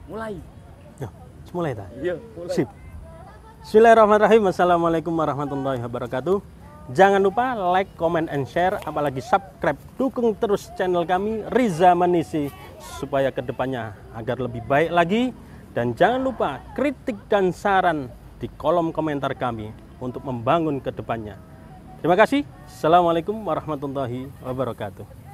Mulai. Ya, mulai ta? Iya, mulai. Sip. Bismillahirrahmanirrahim. Assalamualaikum warahmatullahi wabarakatuh. Jangan lupa like, comment, and share, apalagi subscribe. Dukung terus channel kami Riza Manisi supaya kedepannya agar lebih baik lagi. Dan jangan lupa kritik dan saran di kolom komentar kami untuk membangun kedepannya. Terima kasih. Assalamualaikum warahmatullahi wabarakatuh.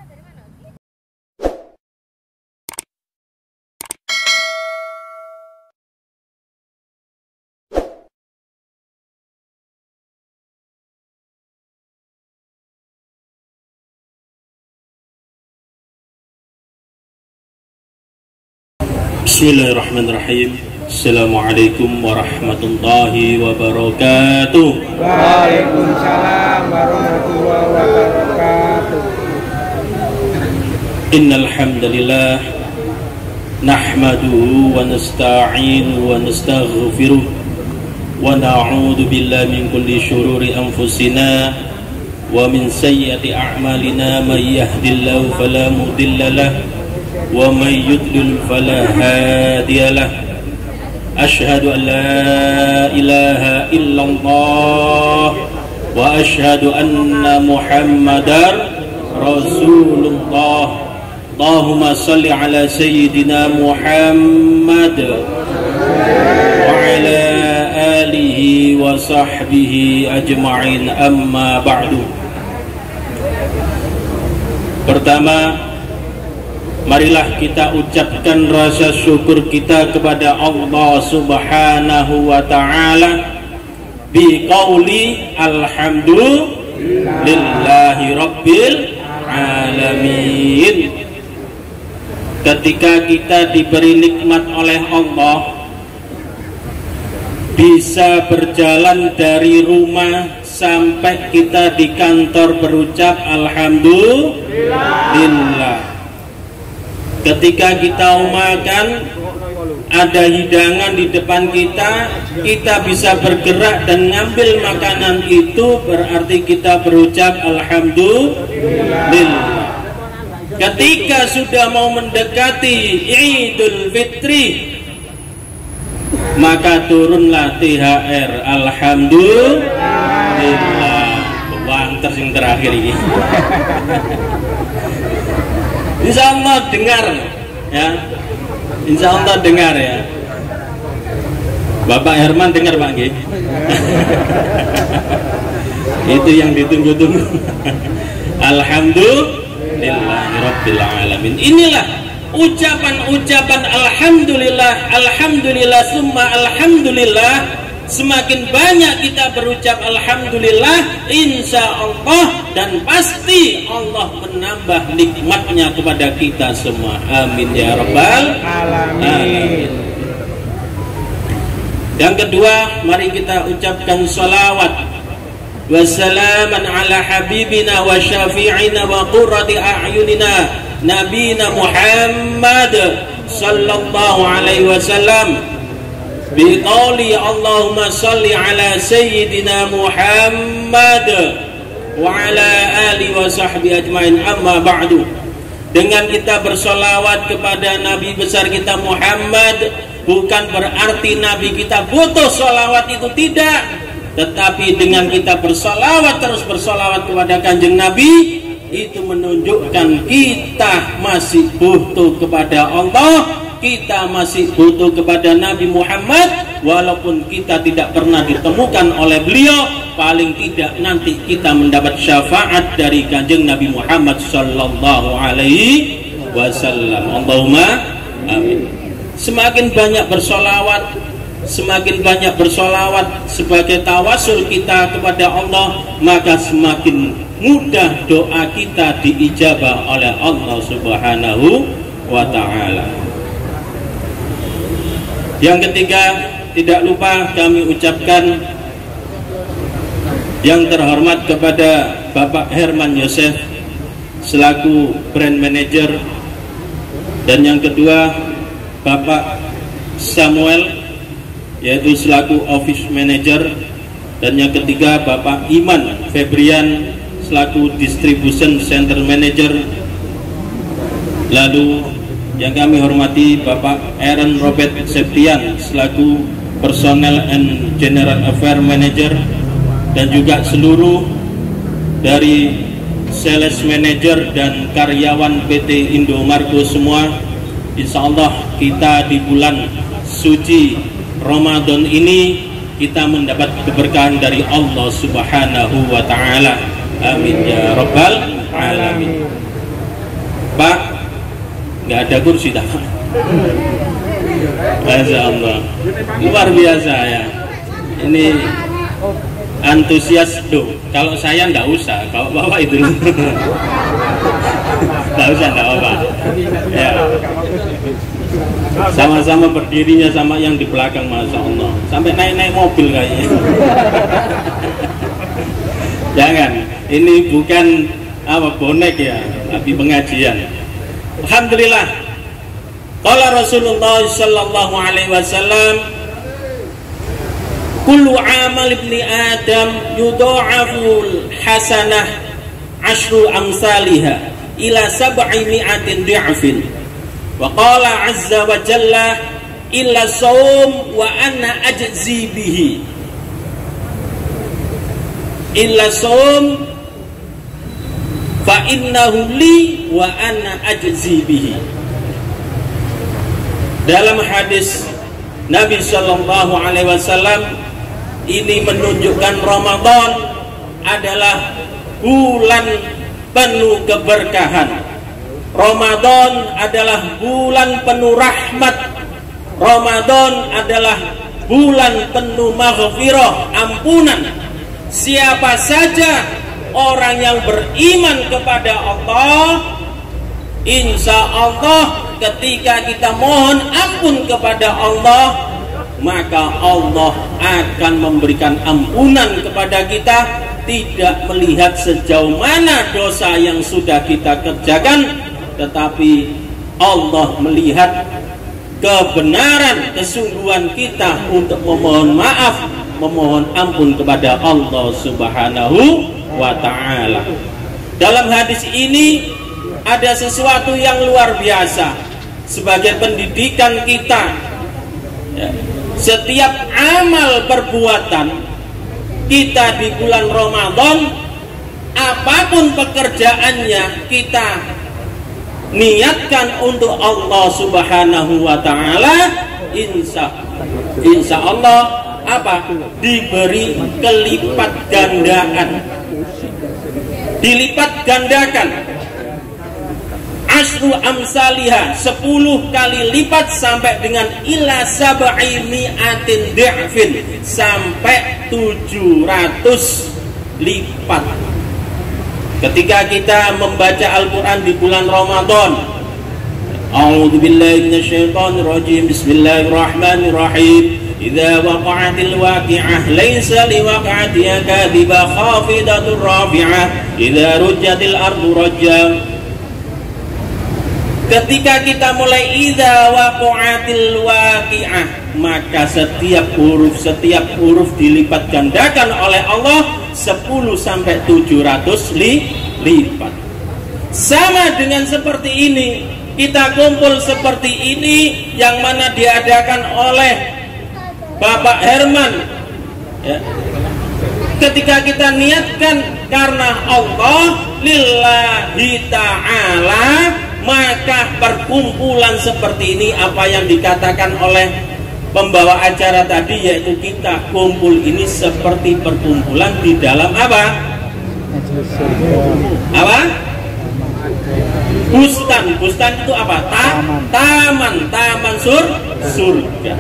Bismillahirrahmanirrahim. Assalamualaikum warahmatullahi wabarakatuh. Waalaikumsalam warahmatullahi wabarakatuh. Innal hamdalillah nahmaduhu wa nasta'inuhu wa nastaghfiruh wa na'udzu billahi min kulli syururi anfusina wa min sayyiati a'malina may yahdihillahu fala mudilla lahu wa may yudlil fala hadiya lahu. Asyhadu an la ilaha illallah wa asyhadu anna Muhammadar Rasulullah. Allahumma salli ala sayyidina Muhammad wa ala alihi wa sahbihi ajma'in, amma ba'du. Pertama, marilah kita ucapkan rasa syukur kita kepada Allah Subhanahu wa ta'ala bi qauli alhamdulillahi rabbil alamin. Ketika kita diberi nikmat oleh Allah, bisa berjalan dari rumah sampai kita di kantor berucap alhamdulillah. Ketika kita makan, ada hidangan di depan kita, kita bisa bergerak dan ngambil makanan itu, berarti kita berucap alhamdulillah. Ketika sudah mau mendekati Idul Fitri, maka turunlah THR, alhamdulillah. Uang tersing terakhir ini. Insya Allah dengar ya, Insya Allah dengar ya. Bapak Herman dengar Pak G. Itu yang ditunggu-tunggu. Alhamdulillahirabbil alamin. Inilah ucapan-ucapan alhamdulillah, alhamdulillah, summa alhamdulillah. Semakin banyak kita berucap alhamdulillah, insya Allah, dan pasti Allah menambah nikmatnya kepada kita semua. Amin ya rabbal alamin. Yang kedua, mari kita ucapkan salawat wassalaman ala habibina wa syafi'ina wa qurrati a'yunina nabina Muhammad sallallahu alaihi wasallam biqauli Allahumma salli ala sayyidina Muhammad wa ala alihi wa sahbihi ajmain, amma ba'du. Dengan kita bersolawat kepada Nabi besar kita Muhammad, bukan berarti Nabi kita butuh solawat, itu tidak. Tetapi dengan kita bersolawat, terus bersolawat kepada kanjeng Nabi, itu menunjukkan kita masih butuh kepada Allah, kita masih butuh kepada Nabi Muhammad. Walaupun kita tidak pernah ditemukan oleh beliau, paling tidak nanti kita mendapat syafaat dari kanjeng Nabi Muhammad sallallahu alaihi wasallam. Allahumma amin. Semakin banyak bersolawat, semakin banyak bersolawat sebagai tawasul kita kepada Allah, maka semakin mudah doa kita diijabah oleh Allah Subhanahu wa ta'ala. Yang ketiga, tidak lupa kami ucapkan yang terhormat kepada Bapak Herman Yosef selaku brand manager, dan yang kedua Bapak Samuel yaitu selaku office manager, dan yang ketiga Bapak Iman Febrian selaku distribution center manager. Lalu yang kami hormati Bapak Aaron Robert Septian selaku Personnel and General Affairs Manager, dan juga seluruh dari Sales Manager dan karyawan PT Indomarko semua. Insya Allah kita di bulan suci Ramadan ini kita mendapat keberkahan dari Allah Subhanahu wa Ta'ala. Amin ya Rabbal Alamin. Pak, nggak ada kursi dah. Masya Allah, luar biasa ya. Ini antusias tuh. Kalau saya nggak usah, kalau bapak itu nggak usah, nggak apa. Ya. Sama-sama berdirinya sama yang di belakang, Masya Allah. Sampai naik-naik mobil kayaknya. Jangan, ini bukan bonek ya, tapi pengajian. Alhamdulillah. Qala Rasulullah sallallahu alaihi wasallam, kullu amal ibni Adam yudha'aful hasanah ashru amsalihah ila sab'i mi'atin di'afin. Wa qala azza wa jalla illa shaum wa ana ajzi bihi. Illa shaum fa innahu li wa ana ajzi bihi. Dalam hadis Nabi Shallallahu Alaihi Wasallam ini menunjukkan Ramadan adalah bulan penuh keberkahan. Ramadan adalah bulan penuh rahmat. Ramadan adalah bulan penuh maghfirah, ampunan. Siapa saja orang yang beriman kepada Allah, insya Allah ketika kita mohon ampun kepada Allah, maka Allah akan memberikan ampunan kepada kita, tidak melihat sejauh mana dosa yang sudah kita kerjakan, tetapi Allah melihat kebenaran, kesungguhan kita untuk memohon maaf, memohon ampun kepada Allah Subhanahu wa Ta'ala. Dalam hadis ini ada sesuatu yang luar biasa sebagai pendidikan kita. Setiap amal perbuatan kita di bulan Ramadan, apapun pekerjaannya, kita niatkan untuk Allah Subhanahu wa Ta'ala, insya Allah diberi kelipat gandaan, dilipat gandakan. Ashru amsalihah, 10 kali lipat sampai dengan ila sab'i mi'atin di'fin, sampai 700 lipat. Ketika kita membaca Al-Quran di bulan Ramadan, a'udzubillahi minasyaitonir rajim, bismillahirrahmanirrahim. Idza waqa'atil waqi'ah laisa liwaqa'atiha kadhibah khafidatur rafi'ah idza rujjatil ardu rajja. Ketika kita mulai idza waqa'atil waqi'ah, maka setiap huruf dilipat gandakan oleh Allah 10 sampai 700 lipat. Sama dengan seperti ini, kita kumpul seperti ini yang mana diadakan oleh Bapak Herman ya. Ketika kita niatkan karena Allah lillahi ta'ala, maka perkumpulan seperti ini, apa yang dikatakan oleh pembawa acara tadi, yaitu kita kumpul ini seperti perkumpulan di dalam apa? Bustan itu apa? Taman surga.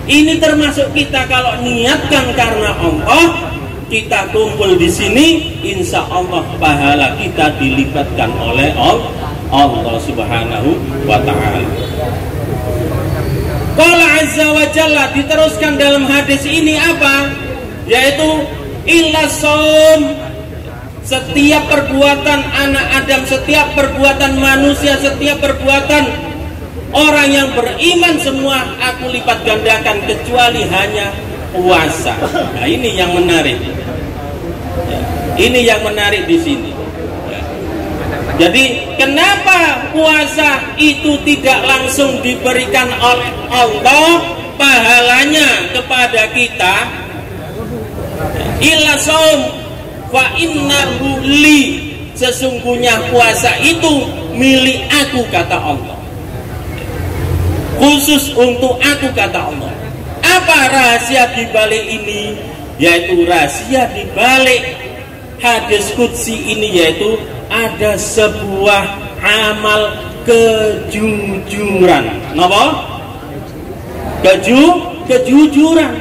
Ini termasuk kita kalau niatkan karena Allah, kita kumpul di sini, insya Allah pahala kita dilipatkan oleh Allah Subhanahu wa Ta'ala. Qala azza wa jalla, diteruskan dalam hadis ini apa? Yaitu illa shaum, setiap perbuatan anak Adam, setiap perbuatan manusia, setiap perbuatan orang yang beriman semua aku lipat gandakan, kecuali hanya puasa. Nah, ini yang menarik. Ini yang menarik di sini. Jadi kenapa puasa itu tidak langsung diberikan oleh Allah pahalanya kepada kita? Illa saum wa innahu li, sesungguhnya puasa itu milik aku kata Allah, khusus untuk aku kata Allah. Apa rahasia di balik ini? Yaitu rahasia di balik hadis qudsi ini, yaitu ada sebuah amal kejujuran. Napa? Kejujuran.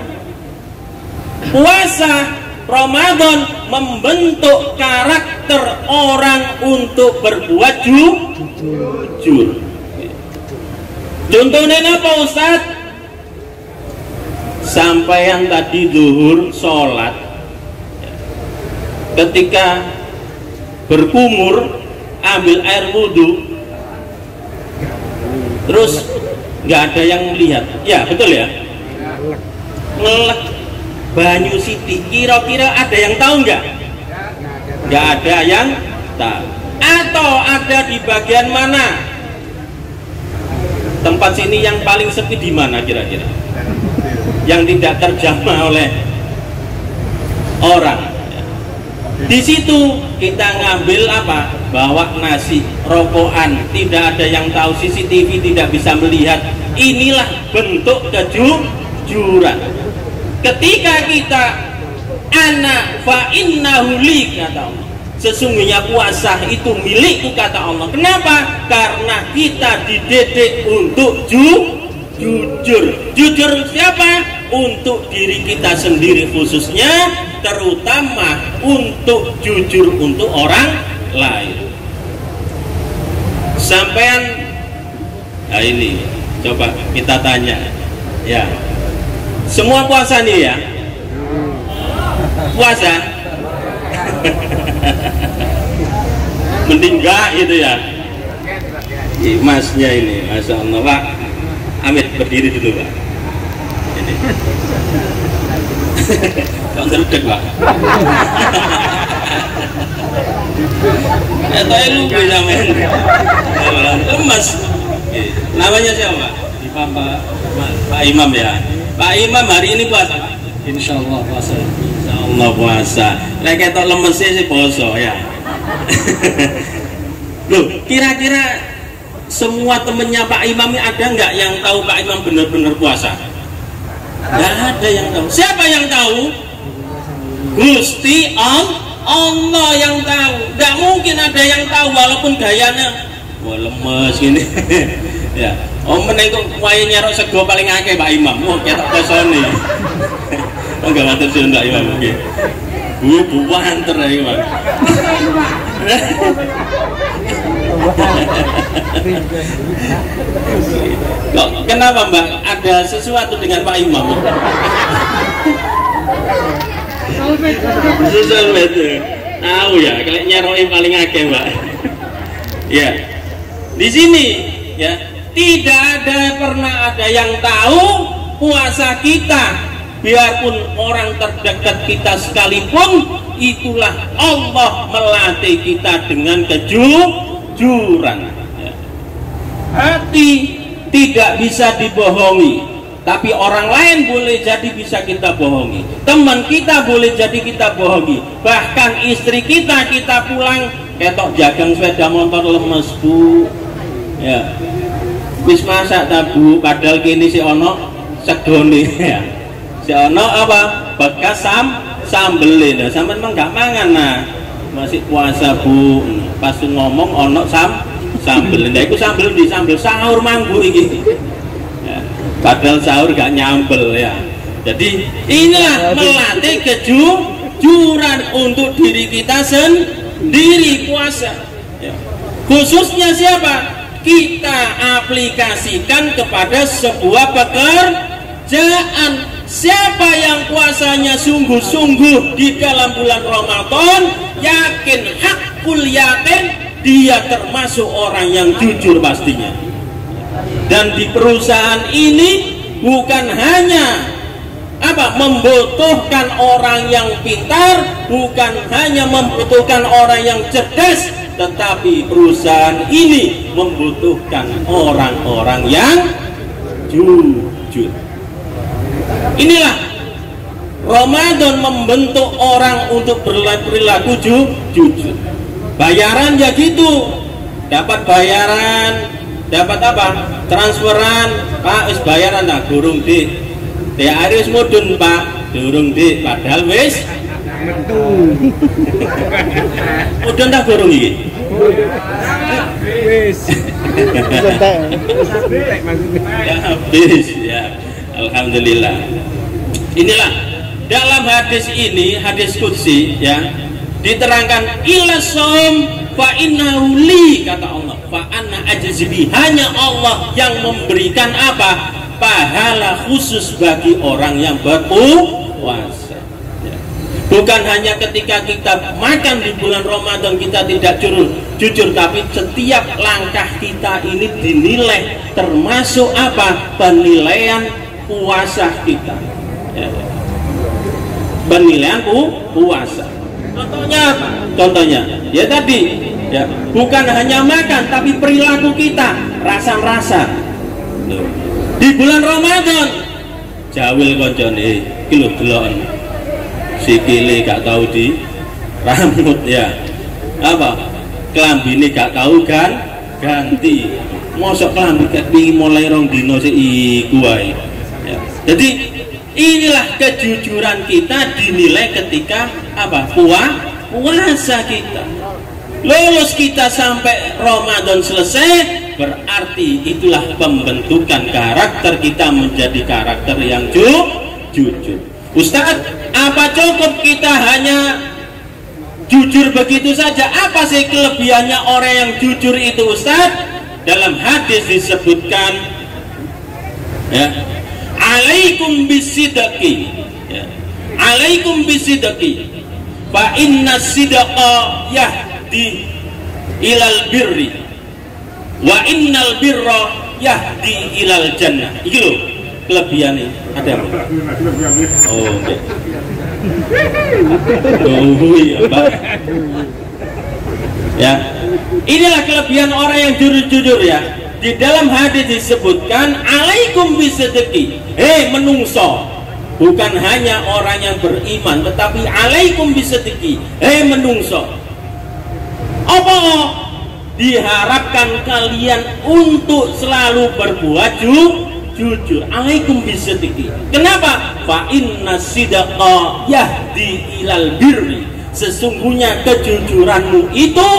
Puasa Ramadan membentuk karakter orang untuk berbuat jujur. Contohnya apa Ustaz? Sampai tadi zuhur sholat, ketika berkumur ambil air wudhu, terus nggak ada yang melihat, ya betul ya, ngelek banyu siti, kira-kira ada yang tahu nggak? Nggak ada yang tahu. Atau ada di bagian mana? Tempat sini yang paling sepi di mana kira-kira? Yang tidak terjamah oleh orang. Di situ kita ngambil apa? Bawa nasi, rokokan, tidak ada yang tahu, CCTV tidak bisa melihat. Inilah bentuk kejujuran. Ketika kita anak fa innahu li kata Allah, sesungguhnya puasa itu milikku kata Allah. Kenapa? Karena kita dididik untuk jujur. Jujur siapa? Untuk diri kita sendiri khususnya, terutama untuk jujur untuk orang lain. Sampean, nah ini coba kita tanya, ya. Semua puasa nih ya? Puasa? Mending enggak gitu ya? Masnya ini, Masya Allah Pak. Amit berdiri dulu Pak. Ini. Kok ngerdek Pak? Atau lu bisa main? Lemas. Namanya siapa? Pak Imam ya. Pak Imam hari ini puasa Pak? Insya Allah puasa. Insya Allah puasa. Lek ketok lemesnya sih poso ya. Loh, kira-kira semua temennya Pak Imam ini ada nggak yang tahu Pak Imam benar-benar puasa? Nggak ada yang tahu. Siapa yang tahu? Gusti Allah yang tahu. Nggak mungkin ada yang tahu walaupun gayanya wah lemes gini. Ya, menengok wae nyerok sego paling akeh Pak Imam. Oh, ketok posone. Oh, enggak matur suwun Pak Imam nggih. Bu wanter ya Imam. Kenapa Mbak? Ada sesuatu dengan Pak Imam? Sosial media. Tahu ya, kalau nyeroi paling akeh Mbak. Ya, di sini ya tidak pernah ada yang tahu puasa kita. Biarpun orang terdekat kita sekalipun, itulah Allah melatih kita dengan kejujuran. Hati tidak bisa dibohongi, tapi orang lain boleh jadi bisa kita bohongi. Teman kita boleh jadi kita bohongi. Bahkan istri kita pulang ketok jagang sepeda motor lemes Bu. Ya, wis masak ta Bu, padahal kini si ono segone ya. Si ono apa? Bekas sambel lho. Sampeyan memang gak mangan nah. Masih puasa Bu. Pas ngomong ono sambel. Lha iku sambel di sambel sahur manggu iki. Ya, padahal sahur gak nyambel ya. Jadi inilah melatih kejujuran untuk diri kita sendiri puasa. Ya. Khususnya siapa? Kita aplikasikan kepada sebuah pekerjaan. Siapa yang puasanya sungguh-sungguh di dalam bulan Ramadan, yakin, hakul yakin, dia termasuk orang yang jujur pastinya. Dan di perusahaan ini bukan hanya membutuhkan orang yang pintar, bukan hanya membutuhkan orang yang cerdas, tetapi perusahaan ini membutuhkan orang-orang yang jujur. Inilah Ramadan membentuk orang untuk berperilaku jujur. Bayaran ya gitu, dapat bayaran, dapat apa? Transferan, Pak wis bayaran nah durung Dik. THR wis mudhun Pak, durung Dik, padahal wis mudhun tak durung iki. Wis. Ya habis ya. Alhamdulillah. Inilah dalam hadis ini, hadis qudsi ya, diterangkan ilasom fa innahu li, kata Allah, fa anna ajzibi, hanya Allah yang memberikan apa? Pahala khusus bagi orang yang berpuasa ya. Bukan hanya ketika kita makan di bulan Ramadan kita tidak jujur, tapi setiap langkah kita ini dinilai, termasuk apa? Penilaian puasa kita ya. Penilaian puasa. Contohnya apa? Contohnya ya tadi ya, bukan hanya makan tapi perilaku kita, rasa-rasa. Di bulan Ramadan jawil koncone kilo delon sikile gak tahu di rambut ya, apa klambine gak tahu kan ganti, mosok klambi kepingin mulai rong dino iku wae ya. Jadi inilah kejujuran kita dinilai ketika apa? Puasa kita. Lulus kita sampai Ramadan selesai, berarti itulah pembentukan karakter kita menjadi karakter yang jujur. Ustadz, apa cukup kita hanya jujur begitu saja? Apa sih kelebihannya orang yang jujur itu Ustadz? Dalam hadis disebutkan ya, alaikum bisidqi ya, alaikum bisidqi fa inna sidqa yahdi ilal birri wa innal birra yahdi ilal jannah. Iki lho kelebihannya. Ada apa? Oh oke. Oh iya Pak. Ya, inilah kelebihan orang yang jujur ya. Di dalam hadis disebutkan alaikum bisidqi, hei menungso, bukan hanya orang yang beriman, tetapi alaikum bisidqi, hei menungso. Apa? Diharapkan kalian untuk selalu berbuat jujur. Alaikum bisidqi. Kenapa? Fa inna sidqa yahdi ilal birri. Sesungguhnya kejujuranmu itu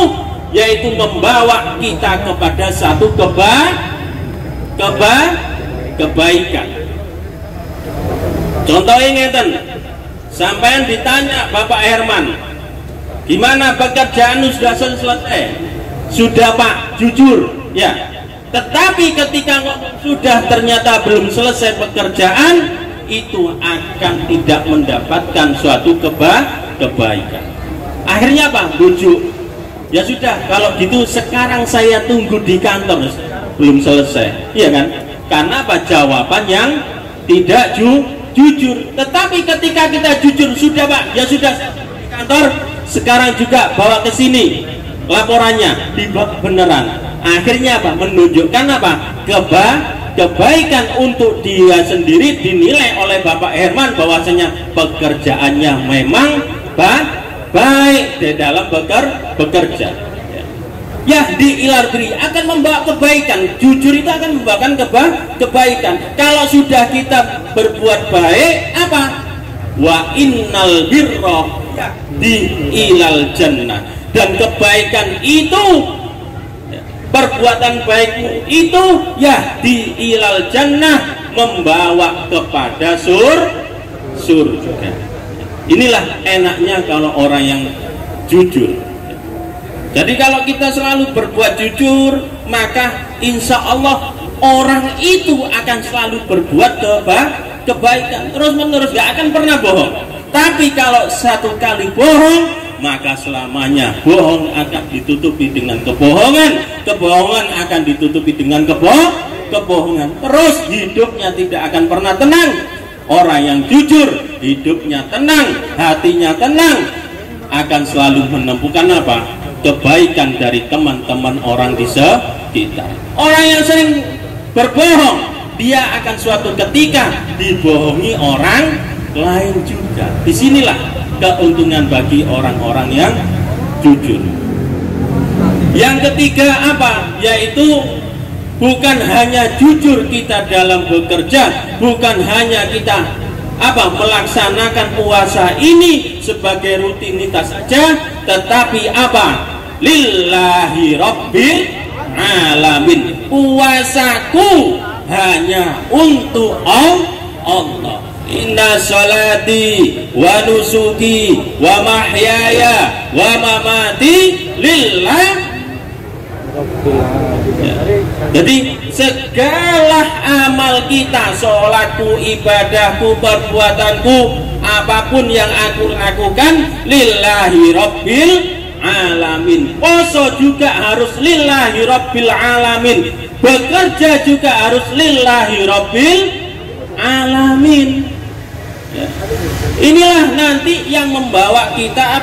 yaitu membawa kita kepada satu kebaikan. Contohnya ngeten, sampean ditanya Bapak Herman, gimana pekerjaan sudah selesai? Sudah Pak, jujur ya. Tetapi ketika sudah ternyata belum selesai pekerjaan, itu akan tidak mendapatkan suatu kebaikan. Akhirnya apa? Bujuk. Ya sudah, kalau gitu sekarang saya tunggu di kantor, belum selesai, iya kan? Karena apa? Jawaban yang tidak jujur. Tetapi ketika kita jujur, sudah Pak, ya sudah di kantor, sekarang juga bawa ke sini laporannya, dibuat beneran. Akhirnya apa? Menunjukkan apa? Kebaikan untuk dia sendiri dinilai oleh Bapak Herman bahwasanya pekerjaannya memang baik di dalam bekerja ya, di ilarbri akan membawa kebaikan. Jujur itu akan membawakan kebaikan. Kalau sudah kita berbuat baik, apa? Wa innal birra di ilal jannah, dan kebaikan itu, perbuatan baikmu itu ya di ilal jannah, membawa kepada surga. Inilah enaknya kalau orang yang jujur. Jadi kalau kita selalu berbuat jujur, maka insya Allah orang itu akan selalu berbuat kebaikan terus menerus, gak akan pernah bohong. Tapi kalau satu kali bohong, maka selamanya bohong akan ditutupi dengan kebohongan, kebohongan akan ditutupi dengan kebohongan. Terus hidupnya tidak akan pernah tenang. Orang yang jujur hidupnya tenang, hatinya tenang, akan selalu menemukan apa? kebaikan dari teman-teman orang di sekitar. Orang yang sering berbohong, dia akan suatu ketika dibohongi orang lain juga. Disinilah keuntungan bagi orang-orang yang jujur. Yang ketiga apa? Yaitu bukan hanya jujur kita dalam bekerja, bukan hanya kita melaksanakan puasa ini sebagai rutinitas saja, tetapi lillahi rabbil alamin. Puasaku hanya untuk Allah. Inna salati wa nusuki wa mahyaya wa mamati lillah. Jadi segala amal kita, sholatku, ibadahku, perbuatanku, apapun yang aku lakukan lillahi rabbil alamin. Poso juga harus lillahi rabbil alamin. Bekerja juga harus lillahi rabbil alamin. Ya. Inilah nanti yang membawa kita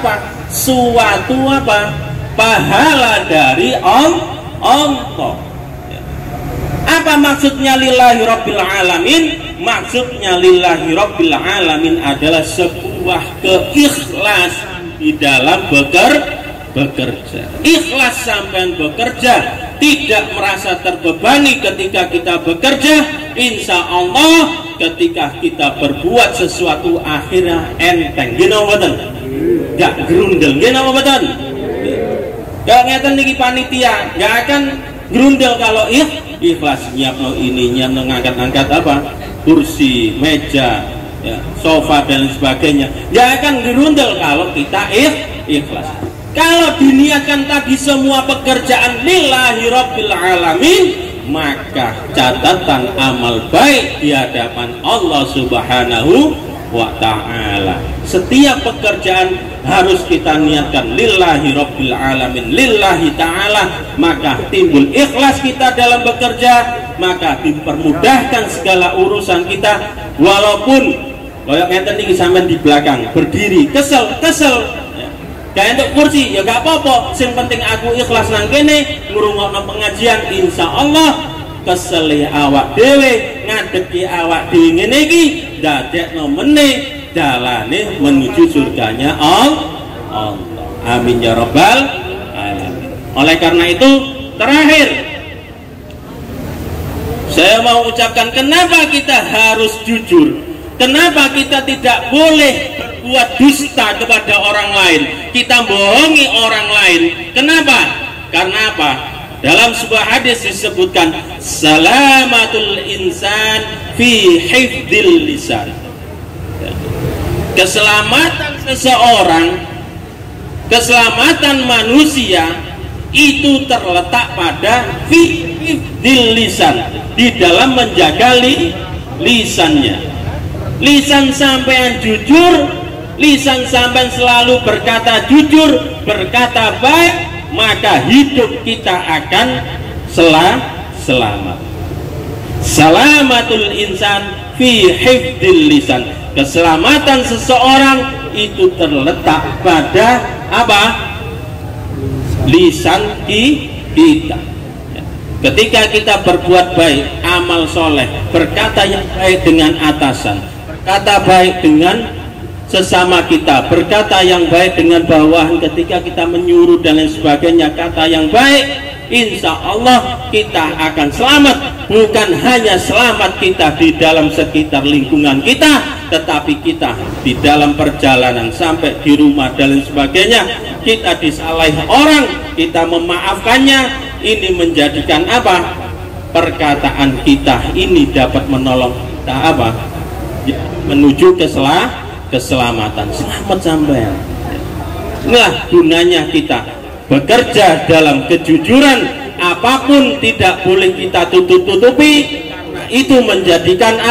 suatu pahala dari Allah. Ya. Apa maksudnya lillahi rabbil alamin? Maksudnya lillahi rabbil alamin adalah sebuah keikhlasan di dalam bekerja. Ikhlas sampai bekerja, tidak merasa terbebani ketika kita bekerja. Insya Allah ketika kita berbuat sesuatu akhirnya enteng. Gino betul, gak gerundel. Gino betul. Gak ngeten niki panitia, gak akan gerundel kalau ikhlas nyiapno ini, nyiapno ngangkat-ngangkat kursi, meja, ya, sofa dan sebagainya. Gak akan gerundel kalau kita ikhlas. Kalau diniatkan tadi semua pekerjaan lillahi rabbil alamin, maka catatan amal baik di hadapan Allah Subhanahu wa ta'ala. Setiap pekerjaan harus kita niatkan lillahi rabbil alamin, lillahi ta'ala, maka timbul ikhlas kita dalam bekerja, maka dipermudahkan segala urusan kita. Walaupun kayak ngeten niki sampean di belakang berdiri kesel kayak untuk kursi ya gak apa-apa, yang penting aku ikhlas nang kene ngrungokno pengajian. Insya Allah kesele awak dewe, ngadeki awak dewe ngene iki dadekno meneh dalane menuju surganya Allah. Amin ya rabbal alamin. Oleh karena itu, terakhir saya mau ucapkan kenapa kita harus jujur, kenapa kita tidak boleh berbuat dusta kepada orang lain, kita bohongi orang lain. Kenapa? Karena apa? Dalam sebuah hadis disebutkan salamatul insan fi hifdzil lisan. Keselamatan seseorang, keselamatan manusia itu terletak pada fi hifdzil lisan, di dalam menjaga lisannya. Lisan sampean jujur, lisan sampean selalu berkata jujur, berkata baik, maka hidup kita akan selamat. Salamatul insan fi hifdzil lisan. Keselamatan seseorang itu terletak pada lisan kita. Ketika kita berbuat baik, amal soleh, berkata yang baik dengan atasan, berkata baik dengan sesama kita, berkata yang baik dengan bawahan, ketika kita menyuruh dan lain sebagainya, kata yang baik, insya Allah kita akan selamat. Bukan hanya selamat kita di dalam sekitar lingkungan kita, tetapi kita di dalam perjalanan sampai di rumah dan lain sebagainya, kita disalahi orang, kita memaafkannya. Ini menjadikan perkataan kita ini dapat menolong kita menuju keselamatan. Selamat sampai. Inilah gunanya kita bekerja dalam kejujuran. Apapun tidak boleh kita tutup-tutupi. Itu menjadikan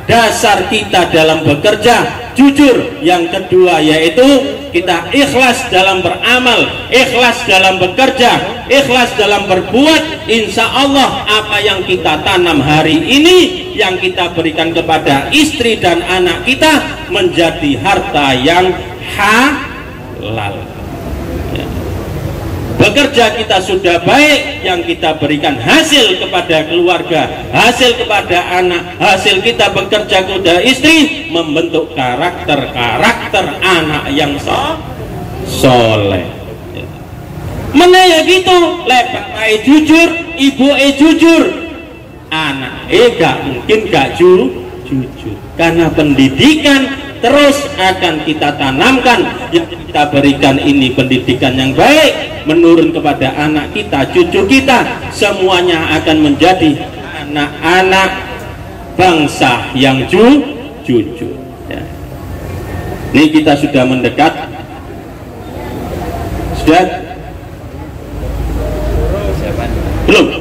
dasar kita dalam bekerja jujur. Yang kedua yaitu kita ikhlas dalam beramal, ikhlas dalam bekerja, ikhlas dalam berbuat. Insya Allah apa yang kita tanam hari ini, yang kita berikan kepada istri dan anak kita, menjadi harta yang halal. bekerja kita sudah baik, yang kita berikan hasil kepada keluarga, hasil kepada anak, hasil kita bekerja kepada istri, membentuk karakter anak yang soleh. Mana ya gitu, lepak jujur, ibu jujur, anak gak mungkin gak jujur, karena pendidikan terus akan kita tanamkan, yang kita berikan ini pendidikan yang baik, menurun kepada anak kita, cucu kita, semuanya akan menjadi anak-anak bangsa yang jujur ya. Ini kita sudah mendekat, sudah belum?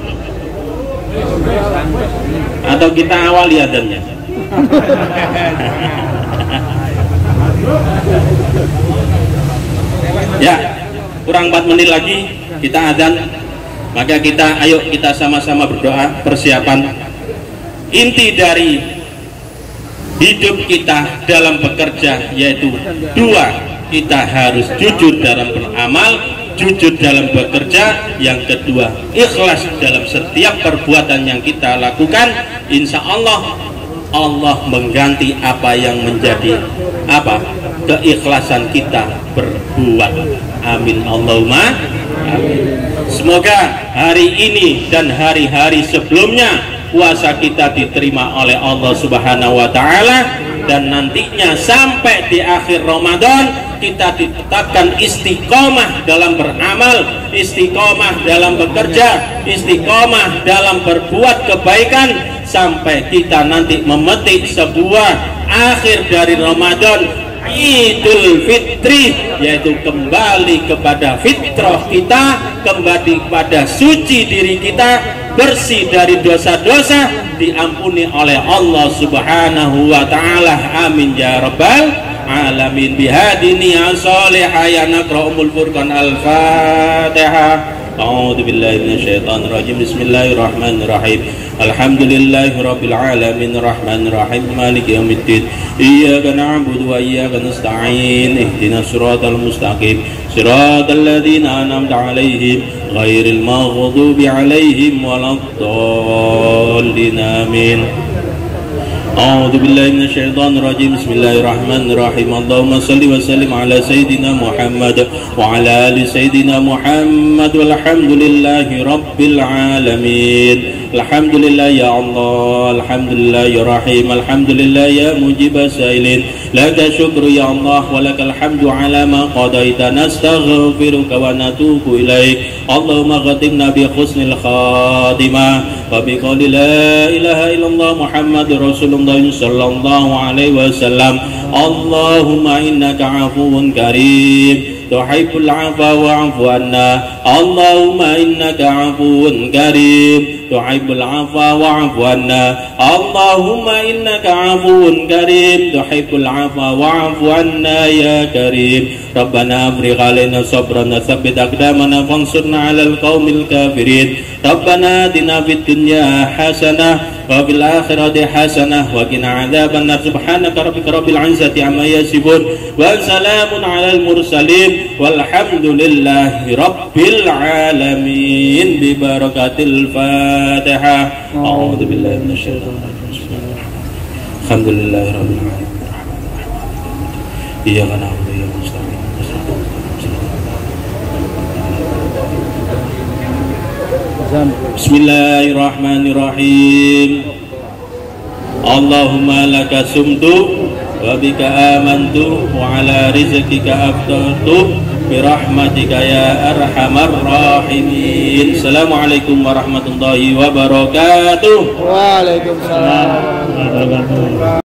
Atau kita awali adanya? Ya, kurang 4 menit lagi kita adzan, maka ayo kita sama-sama berdoa persiapan. Inti dari hidup kita dalam bekerja yaitu 2, kita harus jujur dalam beramal, jujur dalam bekerja. Yang kedua, ikhlas dalam setiap perbuatan yang kita lakukan. Insya Allah mengganti apa yang menjadi keikhlasan kita berbuat. Amin Allahumma amin. Semoga hari ini dan hari-hari sebelumnya puasa kita diterima oleh Allah Subhanahu wa taala, dan nantinya sampai di akhir Ramadan kita ditetapkan istiqomah dalam beramal, istiqomah dalam bekerja, istiqomah dalam berbuat kebaikan, sampai kita nanti memetik sebuah akhir dari Ramadan, Idul Fitri, yaitu kembali kepada fitrah kita, kembali kepada suci diri kita, bersih dari dosa-dosa, diampuni oleh Allah Subhanahu wa taala. Amin ya rabbal alamin. Bihadini as-salihah ya naqra'ul furqan al-Fatihah. A'udzu billahi minasyaitonir rajim. Bismillahirrahmanirrahim. Alhamdulillahi rabbil alamin arrahmanir rahim maliki yaumiddin. Iyyaka na'budu wa iyyaka nasta'in. Ihdinas siratal mustaqim. Siratal ladzina an'amta 'alaihim ghairil maghdubi 'alaihim waladdallin. Amin. A'udzu billahi minasyaitonir rajim. Bismillahirrahmanirrahim. Allahumma shalli wa sallim ala sayidina Muhammad wa ala ali sayidina Muhammad walhamdulillahi rabbil alamin. Alhamdulillah ya Allah, alhamdulillah ya Rahim, alhamdulillah ya mujibas sailin. Laka syukru ya Allah wa lakal hamdu ala ma qadaita. Nastaghfiruka wa natubu ilaik. Allahumma khatimna bi husnil khatimah wa bi qouli la ilaha illallah Muhammadur Rasulullah sallallahu alaihi wasallam. Allahumma innaka afuwun karim tuhibbul afwa wa'fu anna. Allahumma innaka afuwun karim tuhibbul afwa wa'fu anna. Allahumma innaka afuwun karim tuhibbul afwa wa'fu anna ya karim. Rabbana afrigh alaina sabran wa tsabbit aqdamana wansurna 'alal qaumil kafirin. Rabbana atina fid dunya hasanah wa fil akhirati hasanah wa qina adzabannar. Subhanaka rabbika rabbil 'izzati amma yasifun wa salamun 'alal mursalin walhamdulillahi rabbil alamin. Bi barakatil Fatihah. A'udzu billahi minasyaitonir rajim. Alhamdulillahi rabbil alamin. Iyyaka na'budu wa iyyaka nasta'in. Bismillahirrahmanirrahim. Allahumma laka sumtu wa bika amantu wa ala rizqika aftartu bi rahmatika ya arhamar rahimin. Assalamualaikum warahmatullahi wabarakatuh. Waalaikumsalam warahmatullahi wabarakatuh.